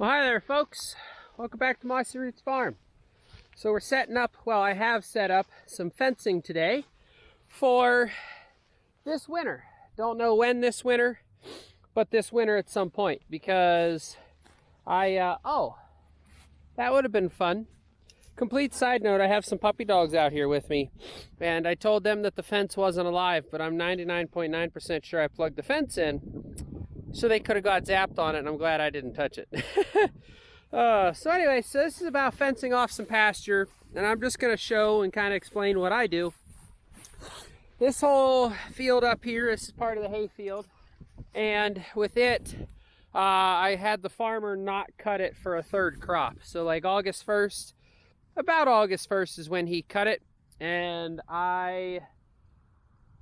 Well, hi there, folks. Welcome back to Mossy Roots Farm. So we're setting up, well, I have set up some fencing today for this winter. Don't know when this winter, but this winter at some point, because oh, that would have been fun. Complete side note, I have some puppy dogs out here with me, and I told them that the fence wasn't alive, but I'm 99.9% sure I plugged the fence in, so they could have got zapped on it, and I'm glad I didn't touch it. So anyway, so this is about fencing off some pasture, and I'm just going to show and kind of explain what I do. This whole field up here is part of the hay field, and with it, I had the farmer not cut it for a third crop. So like August 1st, about August 1st is when he cut it, and I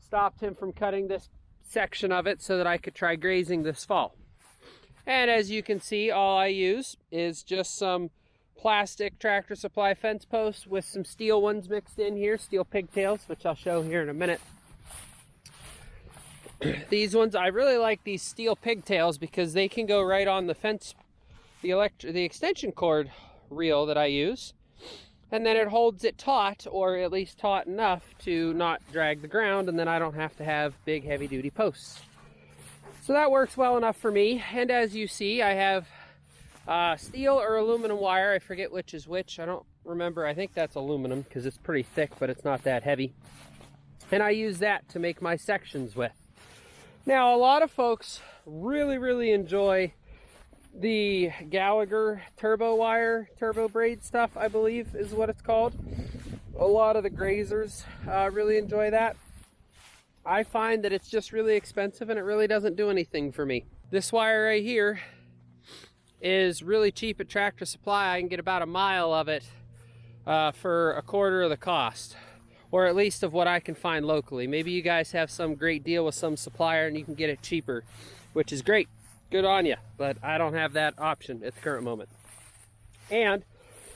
stopped him from cutting this section of it so that I could try grazing this fall. And as you can see, all I use is just some plastic Tractor Supply fence posts with some steel ones mixed in here, steel pigtails, which I'll show here in a minute. These ones, I really like these steel pigtails because they can go right on the fence, the extension cord reel that I use. And then it holds it taut, or at least taut enough to not drag the ground, and then I don't have to have big heavy duty posts. So that works well enough for me. And as you see, I have steel or aluminum wire. I forget which is which. I don't remember. I think that's aluminum because it's pretty thick, but it's not that heavy. And I use that to make my sections with. Now, a lot of folks really enjoy the Gallagher turbo wire, turbo braid stuff, I believe is what it's called. A lot of the grazers really enjoy that. I find that it's just really expensive and it really doesn't do anything for me. This wire right here is really cheap at Tractor Supply. I can get about a mile of it for a quarter of the cost, or at least of what I can find locally. Maybe you guys have some great deal with some supplier and you can get it cheaper, which is great. Good on you, but I don't have that option at the current moment. And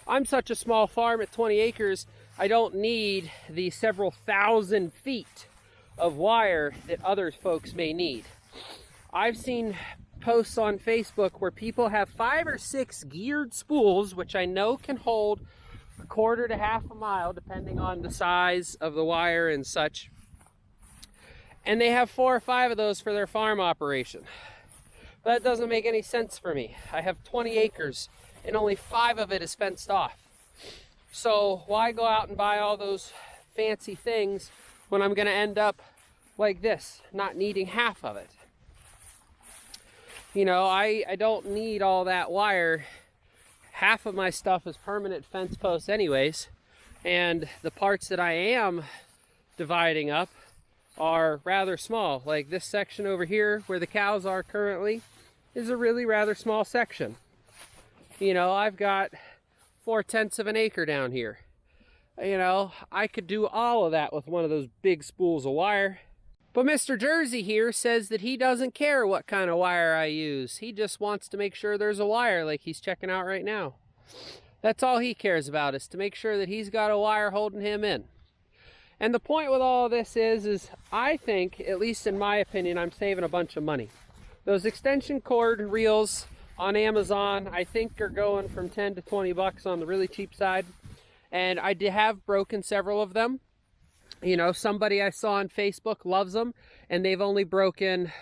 I'm such a small farm at 20 acres, I don't need the several thousand feet of wire that other folks may need. I've seen posts on Facebook where people have 5 or 6 geared spools, which I know can hold a quarter to half a mile, depending on the size of the wire and such. And they have 4 or 5 of those for their farm operation. That doesn't make any sense for me. I have 20 acres and only 5 of it is fenced off. So why go out and buy all those fancy things when I'm going to end up like this, not needing half of it? You know, I don't need all that wire. Half of my stuff is permanent fence posts anyways, and the parts that I am dividing up are rather small. Like this section over here where the cows are currently is a really rather small section. You know, I've got 4/10 of an acre down here. You know, I could do all of that with one of those big spools of wire. But Mr. Jersey here says that he doesn't care what kind of wire I use. He just wants to make sure there's a wire, like he's checking out right now. That's all he cares about, is to make sure that he's got a wire holding him in. And the point with all of this is I think, at least in my opinion, I'm saving a bunch of money. Those extension cord reels on Amazon, I think are going from 10 to 20 bucks on the really cheap side. And I have broken several of them. You know, somebody I saw on Facebook loves them, and they've only broken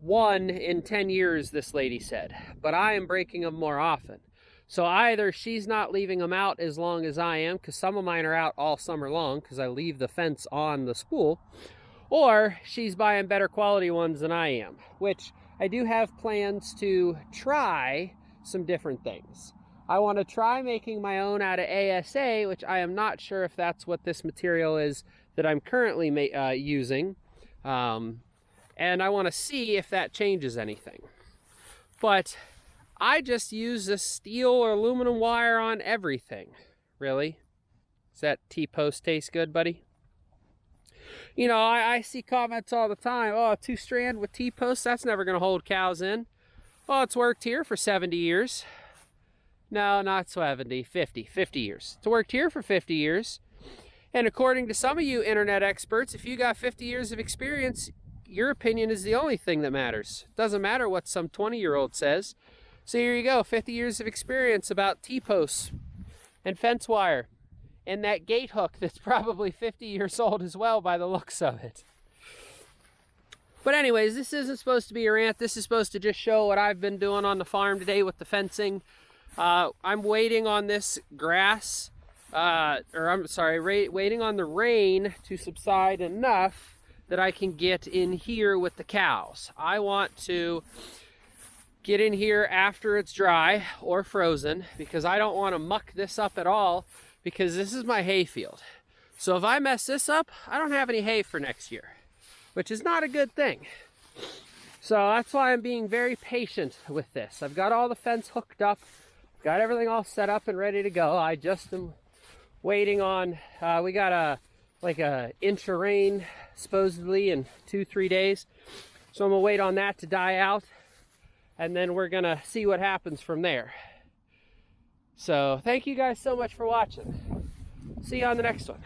1 in 10 years, this lady said. But I am breaking them more often. So either she's not leaving them out as long as I am, because some of mine are out all summer long because I leave the fence on the spool, or she's buying better quality ones than I am, which I do have plans to try some different things. I want to try making my own out of ASA, which I am not sure if that's what this material is that I'm currently using. And I want to see if that changes anything. But I just use this steel or aluminum wire on everything, really. Does that T-post taste good, buddy? You know, I see comments all the time. Oh, 2-strand with T-posts, that's never going to hold cows in. Well, it's worked here for 70 years. No, not 70, 50 years. It's worked here for 50 years. And according to some of you internet experts, if you got 50 years of experience, your opinion is the only thing that matters. It doesn't matter what some 20-year-old says. So here you go, 50 years of experience about T-posts and fence wire and that gate hook that's probably 50 years old as well by the looks of it. But anyways, this isn't supposed to be a rant. This is supposed to just show what I've been doing on the farm today with the fencing. I'm waiting on this grass, waiting on the rain to subside enough that I can get in here with the cows. I want to get in here after it's dry or frozen because I don't want to muck this up at all because this is my hay field. So if I mess this up, I don't have any hay for next year, which is not a good thing. So that's why I'm being very patient with this. I've got all the fence hooked up, got everything all set up and ready to go. I just am waiting on, we got like a inch of rain supposedly in 2-3 days. So I'm gonna wait on that to die out and then we're gonna see what happens from there. So thank you guys so much for watching. See you on the next one.